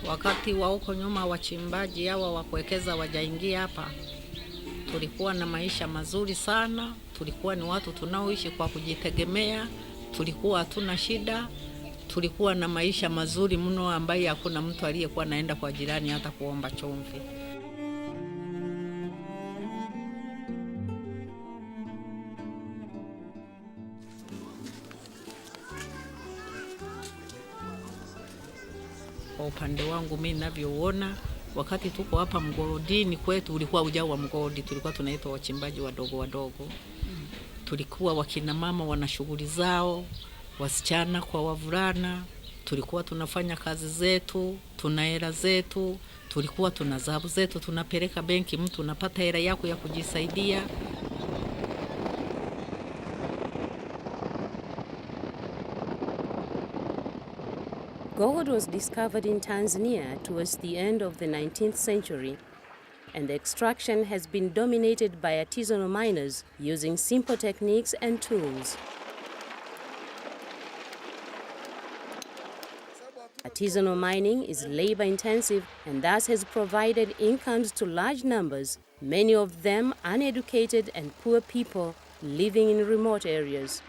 Wakati wa huko nyuma wachimbaji hawa wa kuwekeza wajaingia hapa, tulikuwa na maisha mazuri sana, tulikuwa ni watu tunaoishi kwa kujitegemea, tulikuwa hatuna shida, tulikuwa na maisha mazuri mno ambaye hakuna mtu aliyekuwa naenda kwa jirani hata kuomba chumvi. Kwa upande wangu mimi ninavyoona, wakati tuko hapa mgodini kwetu ulikuwa ujao wa mgodi, tulikuwa tunaitwa wachimbaji wadogo wadogo. Tulikuwa wakina mama wana shughuli zao, wasichana kwa wavulana, tulikuwa tunafanya kazi zetu, tuna hela zetu, tulikuwa tuna dhahabu zetu, tunapeleka benki, mtu unapata hela yako ya kujisaidia. Gold was discovered in Tanzania towards the end of the 19th century, and the extraction has been dominated by artisanal miners using simple techniques and tools. Artisanal mining is labor-intensive and thus has provided incomes to large numbers, many of them uneducated and poor people living in remote areas.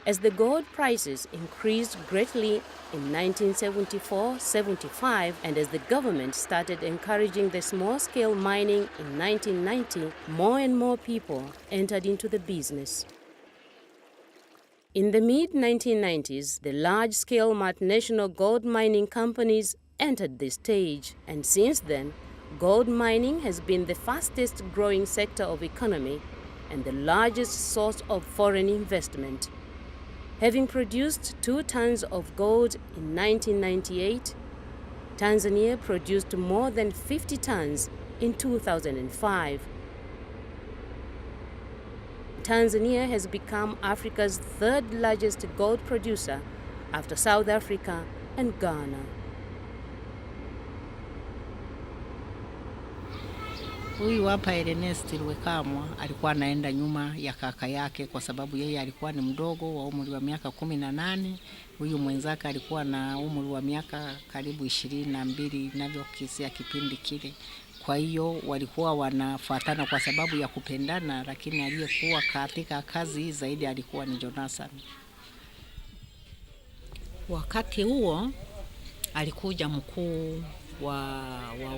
As the gold prices increased greatly in 1974-75 and as the government started encouraging the small-scale mining in 1990, more and more people entered into the business. In the mid-1990s, the large-scale multinational gold mining companies entered the stage, and since then, gold mining has been the fastest-growing sector of economy and the largest source of foreign investment. Having produced 2 tons of gold in 1998, Tanzania produced more than 50 tons in 2005. Tanzania has become Africa's 3rd largest gold producer after South Africa and Ghana. Huyu hapa Ernest Lwekamwa alikuwa anaenda nyuma ya kaka yake kwa sababu yeye alikuwa ni mdogo wa umri wa miaka 18. Huyu mwenzake alikuwa na umri wa miaka karibu 22 inavyokisia kipindi kile. Kwa hiyo walikuwa wanafuatana kwa sababu ya kupendana, lakini aliyekuwa katika kazi zaidi alikuwa ni Jonathan. Wakati huo alikuja mkuu wa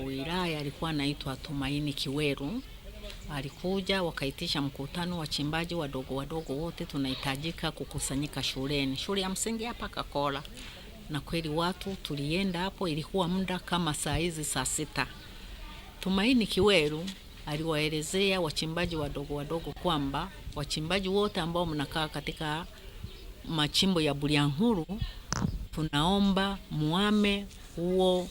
wilaya alikuwa anaitwa Tumaini Kiweru. Alikuja wakaitisha mkutano wachimbaji wadogo wadogo wote tunahitajika kukusanyika shuleni. Shule ya msingi hapa Kakola. Na kweli watu tulienda hapo, ilikuwa muda kama saa hizi saa 6. Tumaini Kiweru aliwaelezea wachimbaji wadogo wadogo kwamba wachimbaji wote ambao mnakaa katika machimbo ya Bulyanhulu, tunaomba muame huo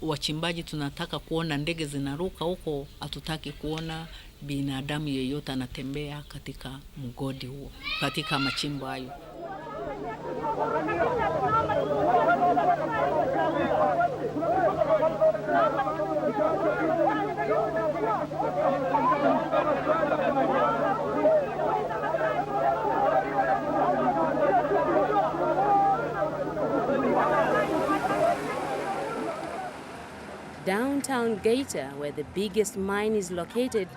wachimbaji, tunataka kuona ndege zinaruka huko, hatutaki kuona binadamu yeyote anatembea katika mgodi huo, katika machimbo hayo. Downtown Geita, where the biggest mine is located,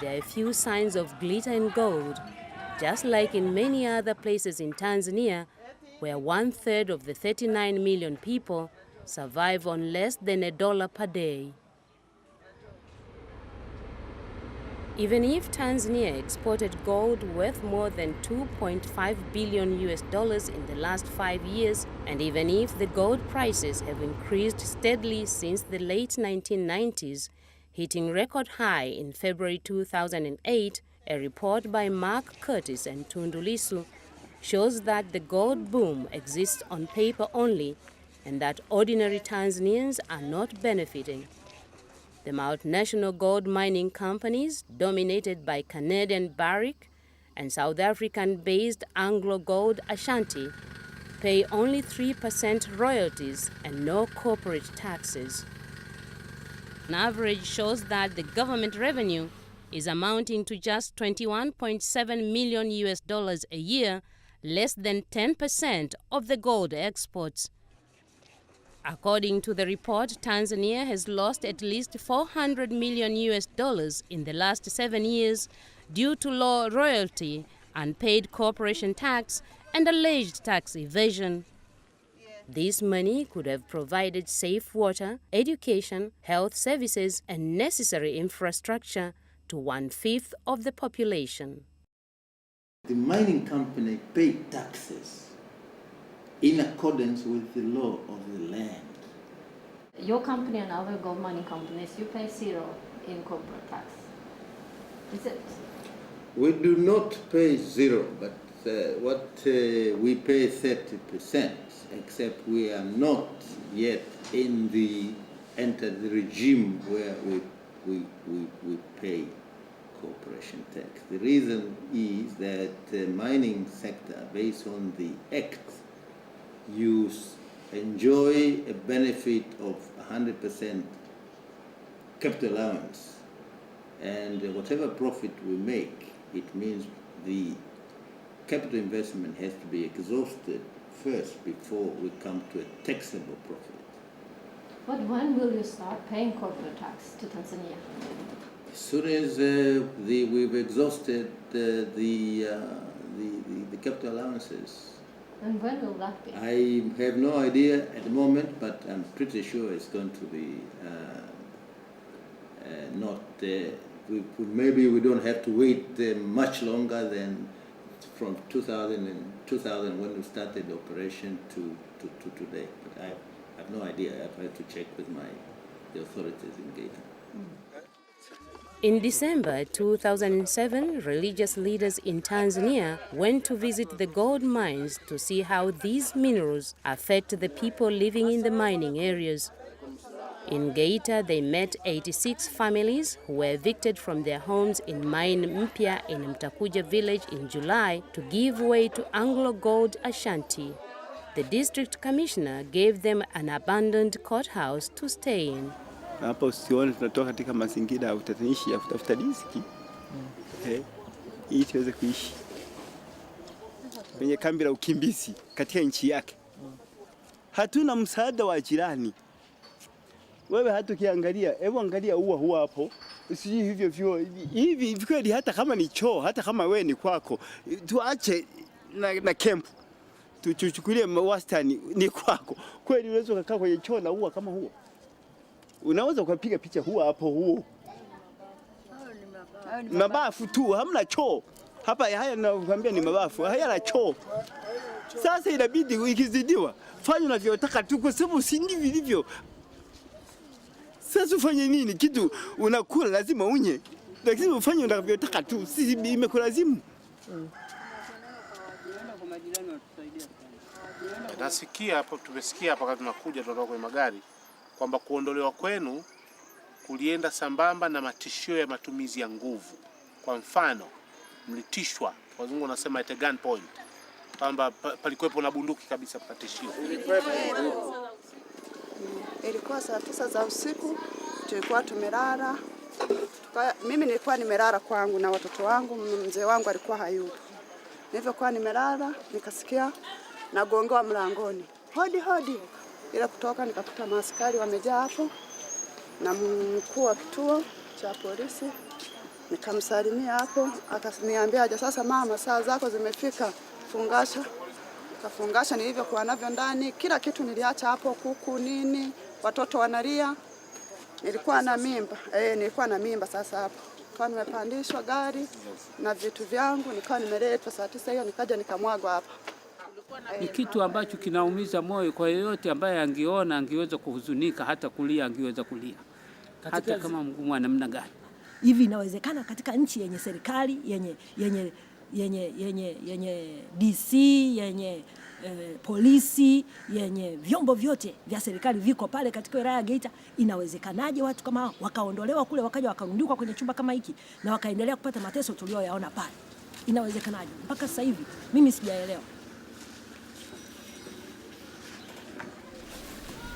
there are a few signs of glitter and gold, just like in many other places in Tanzania, where 1/3 of the 39 million people survive on less than $1 per day. Even if Tanzania exported gold worth more than $2.5 billion in the last 5 years, and even if the gold prices have increased steadily since the late 1990s, hitting record high in February 2008, a report by Mark Curtis and Tundu Lissu shows that the gold boom exists on paper only and that ordinary Tanzanians are not benefiting. The multinational gold mining companies, dominated by Canadian Barrick and South African-based Anglo Gold Ashanti, pay only 3% royalties and no corporate taxes. An average shows that the government revenue is amounting to just $21.7 million a year, less than 10% of the gold exports. According to the report, Tanzania has lost at least $400 million in the last 7 years due to low royalty, unpaid corporation tax, and alleged tax evasion. This money could have provided safe water, education, health services, and necessary infrastructure to 1/5 of the population. The mining company paid taxes in accordance with the law of the land. Your company and other gold mining companies, you pay 0 in corporate tax. Is it? We do not pay 0, but we pay 30%, except we are not yet entered the regime where we pay corporation tax. The reason is that the mining sector, based on the Act, you enjoy a benefit of 100% capital allowance, and whatever profit we make, it means the capital investment has to be exhausted first before we come to a taxable profit. But when will you start paying corporate tax to Tanzania? As soon as we've exhausted the capital allowances. And when will that be? I have no idea at the moment, but I'm pretty sure it's going to be not. Maybe we don't have to wait much longer than from 2000 when we started the operation to today. But I have no idea. I have to check with the authorities in Gaeta. In December 2007, religious leaders in Tanzania went to visit the gold mines to see how these minerals affect the people living in the mining areas. In Gaeta, they met 86 families who were evicted from their homes in Mine Mpya in Mtakuja village in July to give way to Anglo Gold Ashanti. The district commissioner gave them an abandoned courthouse to stay in. Hapa usione tunatoka katika mazingira ya utatanishi ya kutafuta riziki ili tuweze kuishi kwenye kambi la ukimbizi katika nchi yake. Hatuna msaada wa jirani. Wewe hata ukiangalia, hebu angalia ua hapo, usiji hivyo hivi kweli, hata kama ni choo, hata kama wewe ni kwako, tuache na camp. Tuchukulie wastani ni kwako. Kweli unaweza kukaa kwenye choo na ua kama huo? Unaweza kupiga picha huo. Mabafu tu, hamna choo. Haya nakwambia ni mabafu, hayana choo. Sasa inabidi ikizidiwa, fanya unavyotaka tu kwa sababu si ndivyo vilivyo. Sasa ufanye nini? Kitu unakula lazima unye. Lazima ufanye unavyotaka tu, si imekulazimu. Nasikia hapo, tumesikia hapa wakati tunakuja kutoka kwenye magari kwamba kuondolewa kwenu kulienda sambamba na matishio ya matumizi ya nguvu. Kwa mfano, mlitishwa, wazungu wanasema at a gun point, kwamba palikuwepo na bunduki kabisa patishio. Ilikuwa saa 9 za usiku, tulikuwa tumelala. Mimi nilikuwa nimelala kwangu na watoto wangu, mzee wangu alikuwa hayupo. Nilivyokuwa nimelala, nikasikia nagongewa mlangoni. Hodi. Ila kutoka nikakuta maaskari wamejaa hapo na mkuu wa kituo cha polisi. Nikamsalimia hapo, akaniambia aje, sasa mama, saa zako zimefika, fungasha. Kafungasha nilivyokuwa navyo ndani, kila kitu niliacha hapo, kuku nini, watoto wanalia. Nilikuwa na mimba sasa hapo. Kwa nimepandishwa gari na vitu vyangu, nikawa nimeletwa saa 9 hiyo, nikaja nikamwagwa hapa. Ni kitu ambacho kinaumiza moyo kwa yeyote ambaye angeona, angeweza kuhuzunika, hata kulia angeweza kulia. Hata kama mgumu wa namna gani. Hivi inawezekana katika nchi yenye serikali yenye DC, yenye polisi, yenye vyombo vyote vya serikali viko pale katika wilaya ya Geita, inawezekanaje watu kama wakaondolewa kule wakaja wakarundikwa kwenye chumba kama hiki na wakaendelea kupata mateso tulioyaona pale? Inawezekanaje? Mpaka sasa hivi mimi sijaelewa.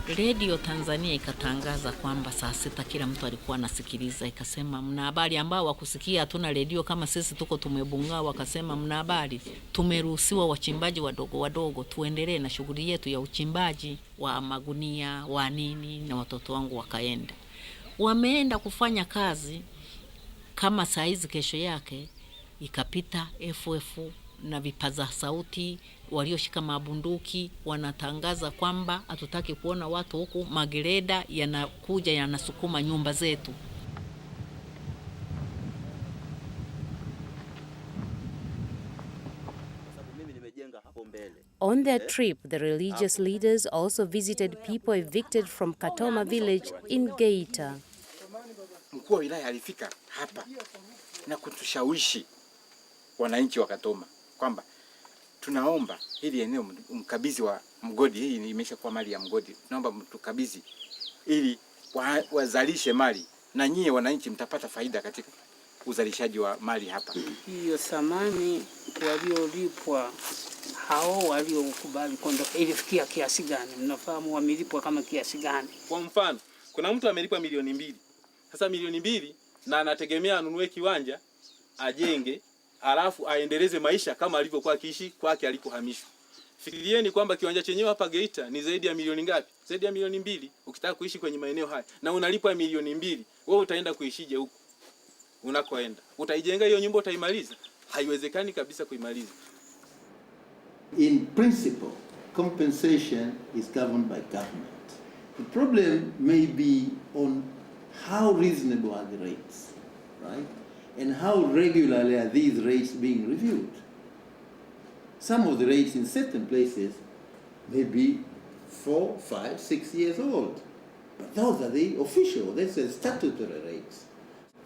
Radio Tanzania ikatangaza kwamba saa 6 kila mtu alikuwa anasikiliza, ikasema mna habari, ambao wakusikia hatuna radio kama sisi tuko tumebunga, wakasema mna habari, tumeruhusiwa wachimbaji wadogo wadogo tuendelee na shughuli yetu ya uchimbaji wa magunia wa nini, na watoto wangu wakaenda. Wameenda kufanya kazi kama saa hizi. Kesho yake ikapita FF na vipaza sauti, walioshika mabunduki wanatangaza kwamba hatutaki kuona watu huku, magereda yanakuja yanasukuma nyumba zetu. On their trip, the religious leaders also visited people evicted from Katoma village in Geita. Mkuu wa wilaya alifika hapa na kutushawishi wananchi wa Katoma kwamba tunaomba hili eneo mkabidhi wa mgodi, hii imeshakuwa mali ya mgodi, tunaomba mtukabidhi ili wazalishe mali na nyie wananchi mtapata faida katika uzalishaji wa mali hapa. Hiyo thamani waliolipwa hao waliokubali kuondoka ilifikia kiasi gani? Mnafahamu wamelipwa kama kiasi gani? Kwa mfano, kuna mtu amelipwa milioni 2. Sasa milioni 2 na anategemea anunue kiwanja, ajenge, alafu aendeleze maisha kama alivyokuwa akiishi kwake alipohamishwa. Fikirieni kwamba kiwanja chenyewe hapa Geita ni zaidi ya milioni ngapi? Zaidi ya milioni 2. Ukitaka kuishi kwenye maeneo haya na unalipwa milioni 2, wewe utaenda kuishije huko unakoenda? Utaijenga hiyo nyumba, utaimaliza? Haiwezekani kabisa kuimaliza. In principle, compensation is governed by government. The problem may be on how reasonable are the rates, right? And how regularly are these rates being reviewed? Some of the rates in certain places may be 4, 5, 6 years old. But those are the official, that's the statutory rates.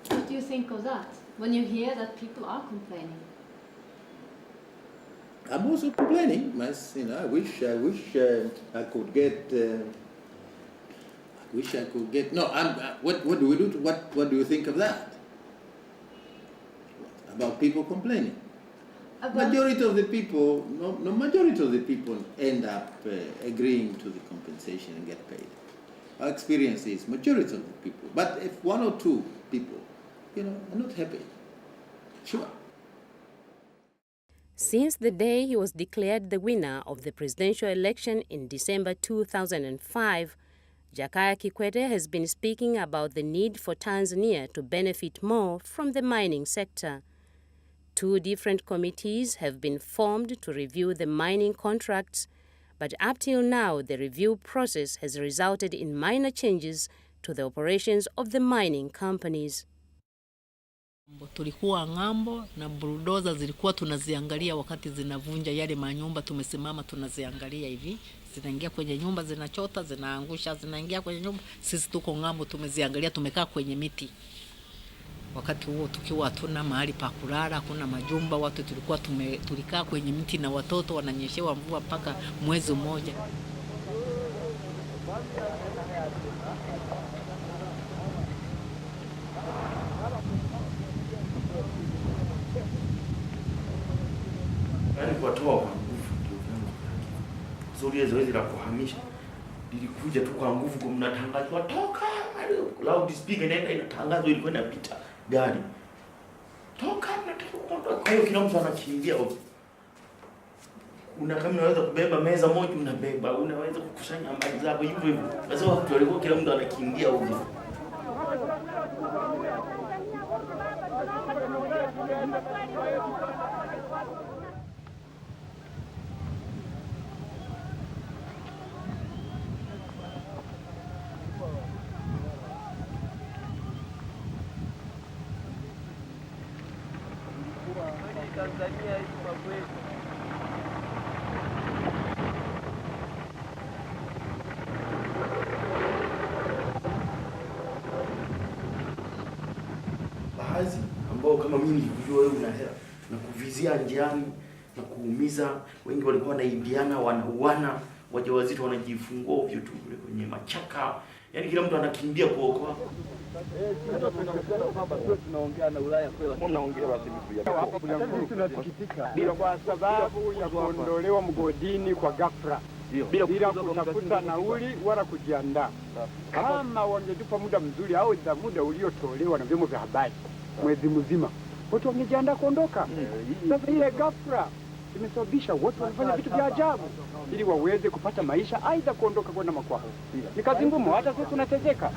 What do you think of that when you hear that people are complaining? I'm also complaining. I wish I could get. I wish I could get. No, what do we do? What do you think of that? About people complaining? Majority of the people, majority of the people end up agreeing to the compensation and get paid. Our experience is majority of the people. But if 1 or 2 people, are not happy, sure. Since the day he was declared the winner of the presidential election in December 2005, Jakaya Kikwete has been speaking about the need for Tanzania to benefit more from the mining sector. 2 different committees have been formed to review the mining contracts, but up till now the review process has resulted in minor changes to the operations of the mining companies. Tulikuwa ngambo na bulldozer zilikuwa tunaziangalia wakati zinavunja yale manyumba, tumesimama tunaziangalia hivi, zinaingia kwenye nyumba, zinachota, zinaangusha, zinaingia kwenye nyumba. Sisi tuko ngambo tumeziangalia, tumekaa kwenye miti. Wakati huo tukiwa hatuna mahali pa kulala, kuna majumba, watu tulikaa kwenye miti na watoto wananyeshewa mvua mpaka mwezi mmoja. Yaani kuwatoa kwa nguvu ndio vyanzo vyake. Zoezi zoezi la kuhamisha lilikuja tu kwa nguvu, kwa mnatangazwa toka, loud speaker inaenda inatangazwa, ilikuwa inapita gari. Toka mnataka kuondoka. Kwa hiyo kila mtu anakimbia huko. Kama unaweza kubeba meza moja unabeba, unaweza kukusanya mali zako hivyo hivyo. Sasa watu walikuwa kila mtu anakimbia huko. Tanzania hizo kwa kweli. Baadhi ambao kama mimi nilikujua wewe una hela na kuvizia njiani na kuumiza, wengi walikuwa wanaibiana, wanauana, wajawazito wanajifungua ovyo tu kule kwenye machaka. Yaani kila mtu anakimbia kuokoa. Tunaongea na Ulaya kweli. Mnaongea basi vipi? Hapa tunasikitika bila kwa sababu ya kuondolewa mgodini kwa ghafla. bila kutafuta nauli wala kujiandaa. Kama wangetupa muda mzuri au za muda uliotolewa na vyombo vya habari mwezi mzima, watu wangejiandaa kuondoka. Sasa ile ghafla imesababisha watu wanafanya vitu vya ajabu ili waweze kupata maisha, aidha kuondoka kwenda makwao. Ni kazi ngumu, hata sisi tunateseka.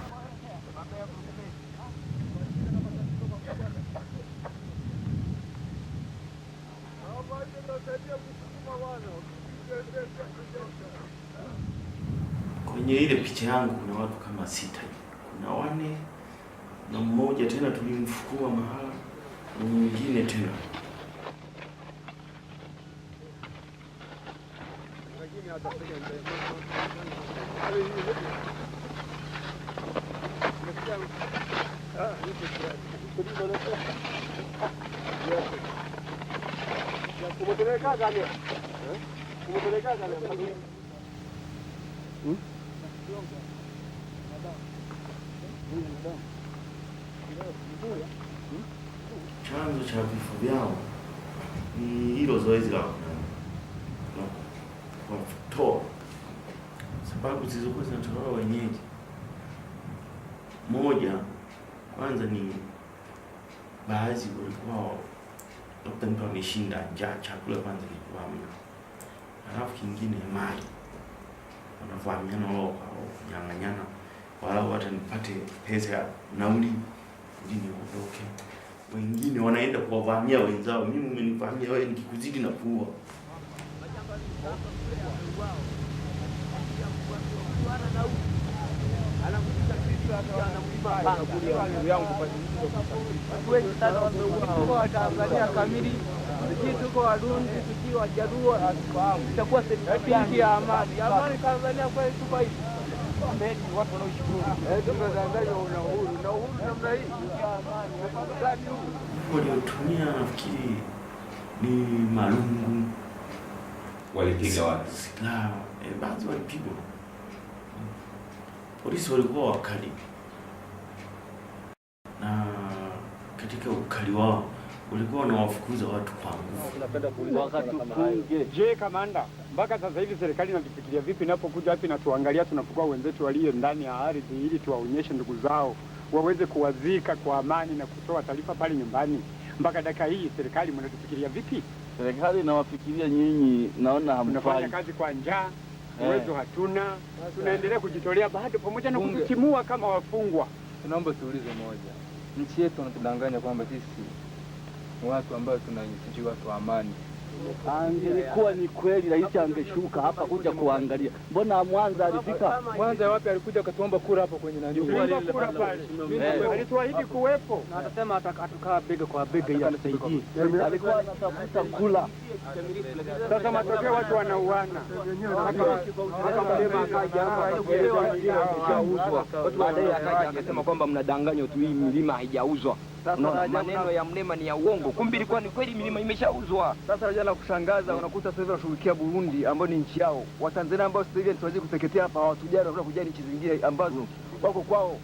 Kwenye ile picha yangu kuna watu kama 6 hivi. Kuna 4 na mmoja tena tulimfukua mahala na mwingine tena. Chanzo cha vifo vyao ni hilo zoezi la kutoa, sababu zilizokuwa zinatolewa wenyeji. Moja, kwanza ni baadhi walikuwa labda mtu ameshinda njaa, chakula kwanza kilikuwa hamna. Halafu kingine mali, wanavamiana wao au kunyang'anyana, wala hata nipate pesa ya nauli ili niondoke. Wengine wanaenda kuwavamia wenzao, mimi umenivamia wewe, nikikuzidi na kuua. Tanzania kamili, tuko Warundi, tukiwa Wajaluo, itakuwa serikali ya amani. Amani Tanzania kwa tuko hivi. Watu wanaoshukuru. Tunadanganya una uhuru na uhuru namna hii. Waliotumia nafikiri ni malungu. Walipiga watu. Na baadhi walipigwa. Polisi walikuwa wakali. Na katika ukali wao walikuwa wanawafukuza watu kwa nguvu. Je, kamanda, mpaka sasa hivi serikali inafikiria vipi inapokuja wapi na tuangalia tunafukua wenzetu walio ndani ya ardhi ili tuwaonyeshe ndugu zao waweze kuwazika kwa amani na kutoa taarifa pale nyumbani? Mpaka dakika hii serikali mnatufikiria vipi? Serikali inawafikiria nyinyi, naona hamfai. Tunafanya kazi kwa njaa, uwezo hatuna, tunaendelea kujitolea bado pamoja na kututimua kama wafungwa. Tunaomba tuulize moja. Nchi yetu wanatudanganya kwamba sisi watu ambao tunaishi watu wa amani. Angelikuwa ni kweli rais angeshuka hapa kuja kuangalia. Mbona Mwanza alifika? Mwanza wapi alikuja akatuomba kura hapo kwenye nani? Alituahidi kuwepo. Na atasema atakaa bega kwa bega ili atusaidie. Alikuwa anatafuta kula. Sasa matokeo watu wanauana. Baadaye akaja akasema kwamba mnadanganya tu, hii milima haijauzwa. Sasa maneno ya Mlema ni ya uongo. Kumbe ilikuwa ni kweli, milima imeshauzwa. Sasa jana kushangaza, unakuta sasa hivi wanashughulikia Burundi ambao ni nchi yao. Watanzania ambao sasa hivi tunaweza kuteketea hapa, hawatujali, wanakuja kujali nchi zingine ambazo wako kwao.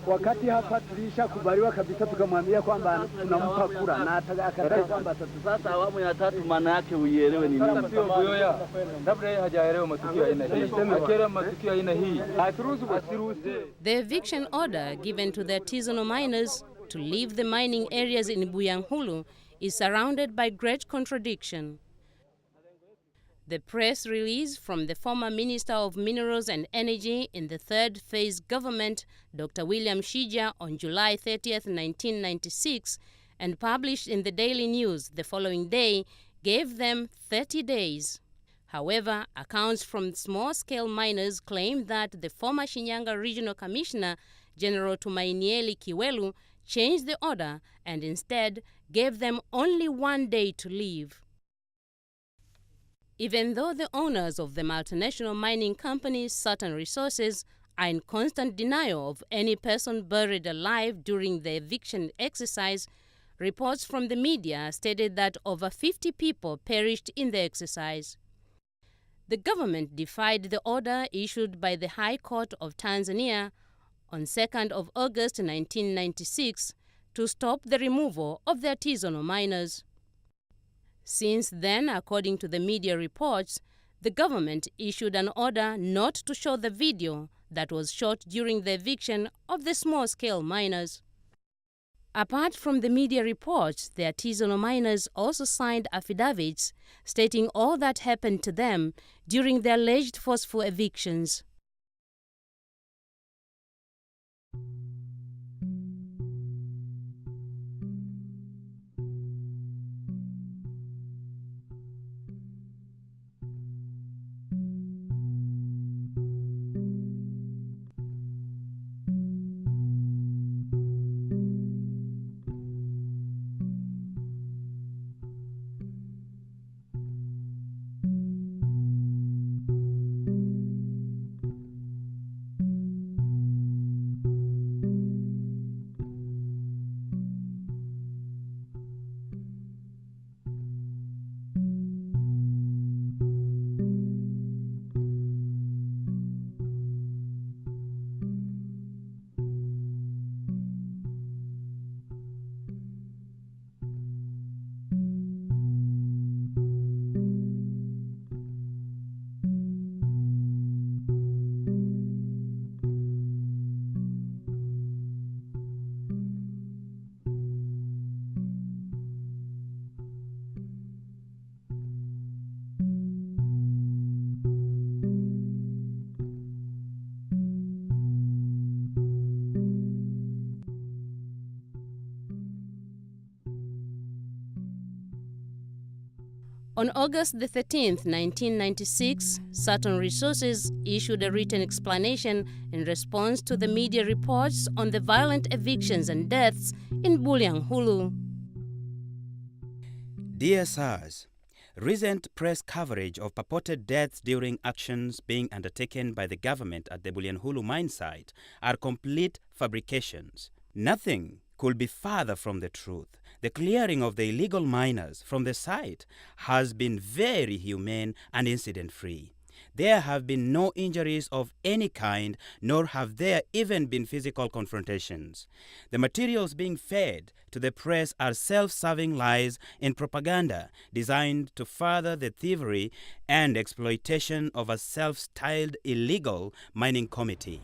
Wakati hapa tulishakubaliwa kabisa, tukamwambia kwamba tunampa kura na akataka kwamba sasa awamu ya 3 maana yake uielewe ni nini. Sio Buyoya. Labda yeye hajaelewa matukio aina hii. Akielewa matukio aina hii, asiruhusu. The eviction order given to the artisanal miners to leave the mining areas in Bulyanhulu is surrounded by great contradiction. The press release from the former Minister of Minerals and Energy in the third phase government, Dr. William Shija, on July 30th, 1996, and published in the Daily News the following day, gave them 30 days. However, accounts from small-scale miners claim that the former Shinyanga Regional Commissioner, General Tumainieli Kiwelu, changed the order and instead gave them only 1 day to leave. Even though the owners of the multinational mining company Certain Resources are in constant denial of any person buried alive during the eviction exercise, reports from the media stated that over 50 people perished in the exercise. The government defied the order issued by the High Court of Tanzania on 2nd of August 1996 to stop the removal of the artisanal miners. Since then, according to the media reports, The government issued an order not to show the video that was shot during the eviction of the small-scale miners. Apart from the media reports, the artisanal miners also signed affidavits stating all that happened to them during the alleged forceful evictions. On August the 13th, 1996, Saturn Resources issued a written explanation in response to the media reports on the violent evictions and deaths in Bulyanhulu. Dear Sirs, recent press coverage of purported deaths during actions being undertaken by the government at the Bulyanhulu mine site are complete fabrications. Nothing could be farther from the truth. The clearing of the illegal miners from the site has been very humane and incident-free. There have been no injuries of any kind, nor have there even been physical confrontations. The materials being fed to the press are self-serving lies and propaganda designed to further the thievery and exploitation of a self-styled illegal mining committee.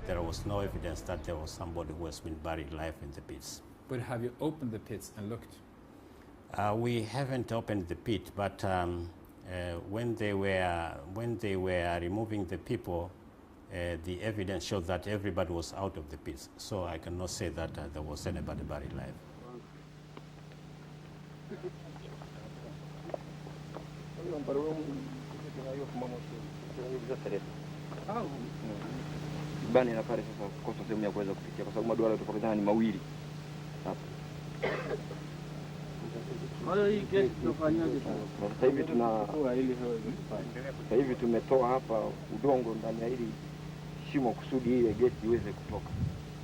There was no evidence that there was somebody who has been buried alive in the pits. But have you opened the pits and looked? We haven't opened the pit, but when they were removing the people, the evidence showed that everybody was out of the pits. So I cannot say that there was anybody buried alive. Bani na pale sasa kosa sehemu ya kuweza kupitia kwa sababu maduara tofauti ni mawili. Hii kesi tunafanyaje sasa? Sasa hivi tumetoa hapa udongo ndani ya hili shimo kusudi ile gesi iweze kutoka.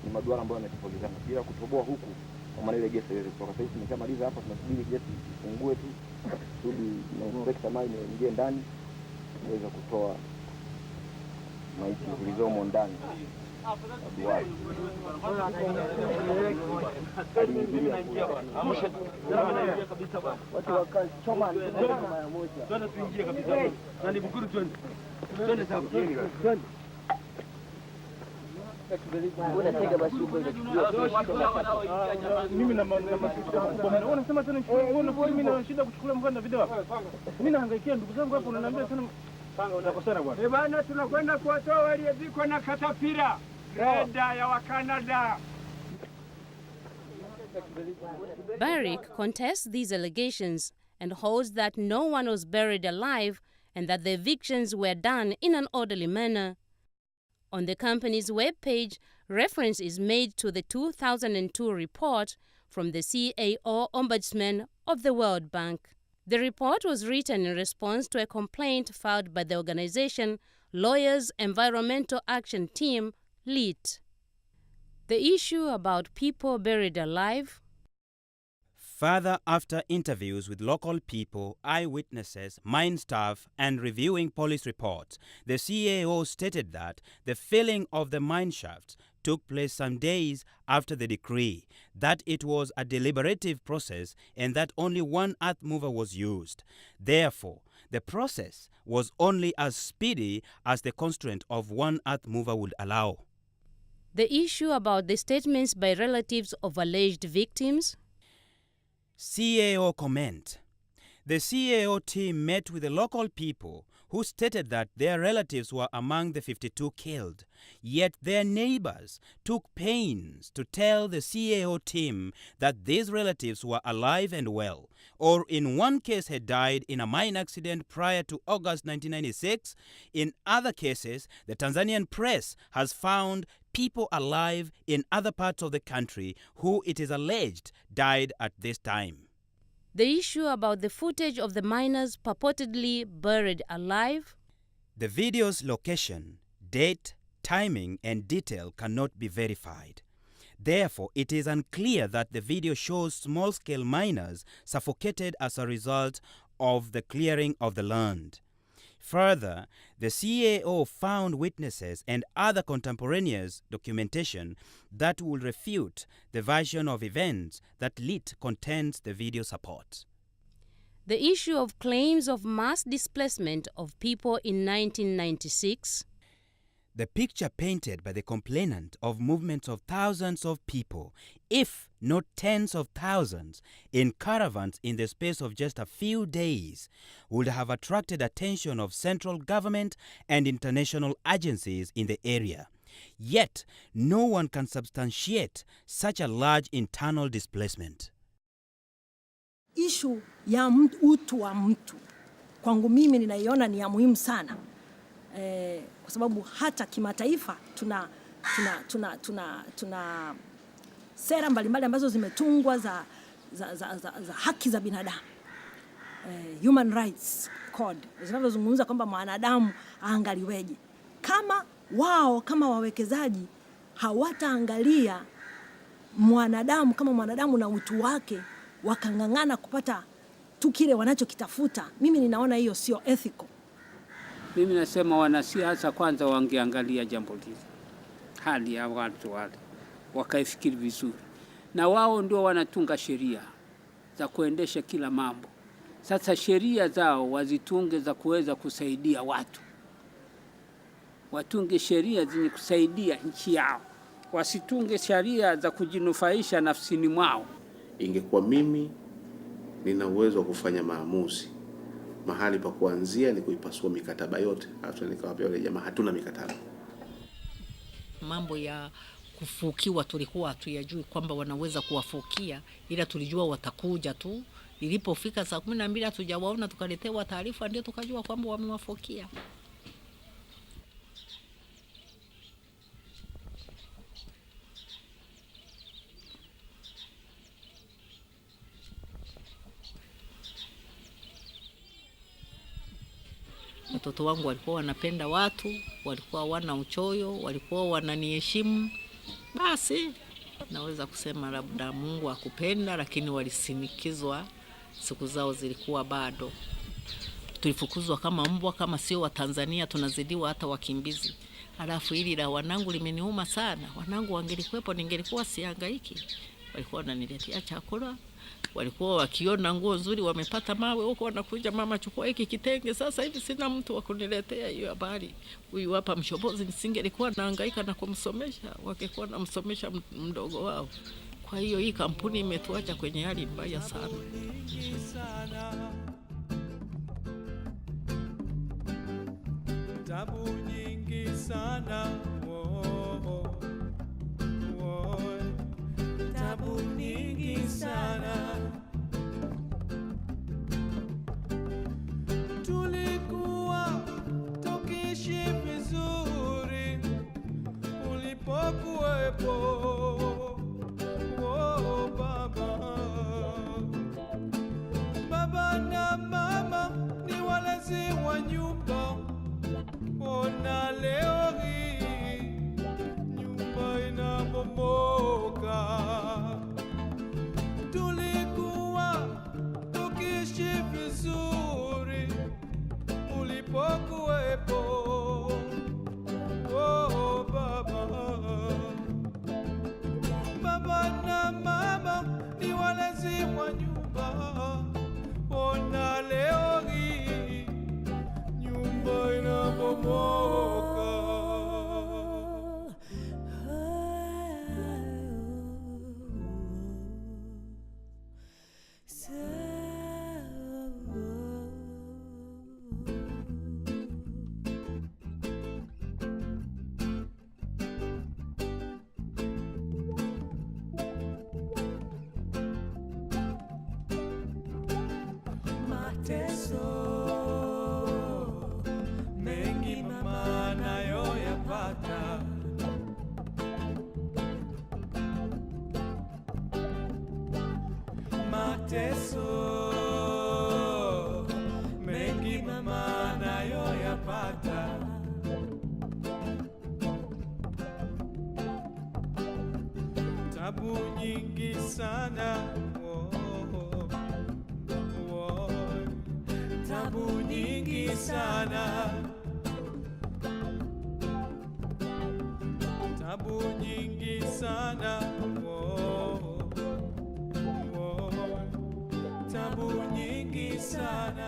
Ni maduara ambayo yametofautiana. Bila kutoboa huku kwa maana ile gesi iweze kutoka. Sasa hivi tumeshamaliza hapa, tunasubiri gesi ifungue tu kusudi na inspector mine ingie ndani iweze kutoa maiti zilizomo ndani. Mimi na unasema tena mimi na shida kuchukua mfano video. Mimi nahangaikia ndugu zangu hapo, unaniambia sana unakosana bwana. Bwana, tunakwenda kuwatoa waliozikwa na katapira greda ya Wakanada. Barrick contests these allegations and holds that no one was buried alive and that the evictions were done in an orderly manner. On the company's webpage, reference is made to the 2002 report from the CAO Ombudsman of the World Bank. The report was written in response to a complaint filed by the organization Lawyers Environmental Action Team, LEAT. The issue about people buried alive. Further, after interviews with local people, eyewitnesses, mine staff, and reviewing police reports, the CAO stated that the filling of the mine shafts took place some days after the decree, that it was a deliberative process and that only one earth mover was used. Therefore, the process was only as speedy as the constraint of one earth mover would allow. The issue about the statements by relatives of alleged victims. CAO comment. The CAO team met with the local people who stated that their relatives were among the 52 killed, yet their neighbors took pains to tell the CAO team that these relatives were alive and well, or in one case had died in a mine accident prior to August 1996. In other cases, the Tanzanian press has found people alive in other parts of the country who it is alleged died at this time. The issue about the footage of the miners purportedly buried alive. The video's location, date, timing, and detail cannot be verified. Therefore, it is unclear that the video shows small-scale miners suffocated as a result of the clearing of the land. Further, the CAO found witnesses and other contemporaneous documentation that will refute the version of events that LIT contends the video supports. The issue of claims of mass displacement of people in 1996. The picture painted by the complainant of movements of thousands of people, if not tens of thousands, in caravans in the space of just a few days, would have attracted attention of central government and international agencies in the area. Yet, no one can substantiate such a large internal displacement. Issue ya utu wa mtu kwangu mimi ninaiona ni ya muhimu sana. Kwa sababu hata kimataifa tuna sera mbalimbali ambazo zimetungwa za haki za binadamu. Human Rights Code zinazozungumza kwamba mwanadamu aangaliweje. Kama wao kama wawekezaji hawataangalia mwanadamu kama mwanadamu na utu wake, wakang'ang'ana kupata tu kile wanachokitafuta, mimi ninaona hiyo sio ethical. Mimi nasema wanasiasa kwanza wangeangalia jambo hili, hali ya watu wale, wakaifikiri vizuri, na wao ndio wanatunga sheria za kuendesha kila mambo. Sasa sheria zao wazitunge za kuweza kusaidia watu, watunge sheria zenye kusaidia nchi yao, wasitunge sheria za kujinufaisha nafsini mwao. Ingekuwa mimi nina uwezo wa kufanya maamuzi, mahali pa kuanzia ni kuipasua mikataba yote. Hata nikawapia wale jamaa hatuna mikataba. Mambo ya kufukiwa tulikuwa hatuyajui kwamba wanaweza kuwafukia, ila tulijua watakuja tu. Ilipofika saa 12 hatujawaona, tukaletewa taarifa, ndio tukajua kwamba wamewafukia. Watoto wangu walikuwa wanapenda watu, walikuwa wana uchoyo, walikuwa wananiheshimu. Basi naweza kusema labda Mungu akupenda, lakini walisinikizwa, siku zao zilikuwa bado. Tulifukuzwa kama mbwa, kama sio wa Tanzania tunazidiwa hata wakimbizi. Halafu hili la wanangu limeniuma sana. Wanangu wangelikuwepo ningelikuwa sihangaiki. Walikuwa wananiletea chakula, walikuwa wakiona nguo nzuri wamepata mawe huko wanakuja, mama chukua hiki kitenge. Sasa hivi sina mtu wa kuniletea hiyo habari. Huyu hapa mshobozi, nisingelikuwa nahangaika na kumsomesha, wangekuwa namsomesha mdogo wao. Kwa hiyo hii kampuni imetuacha kwenye hali mbaya sana. Tabu nyingi sana, tabu nyingi sana. Tulikuwa tukiishi vizuri ulipokuwepo, oh baba. Baba na mama ni walezi wa nyumba. Ona leo hii nyumba inabomoka. Tulikuwa tukiishi vizuri ulipokuwepo, oh baba. mateso mengi mama anayoyapata. Tabu nyingi sana, tabu nyingi sana, tabu nyingi sana, tabu nyingi sana.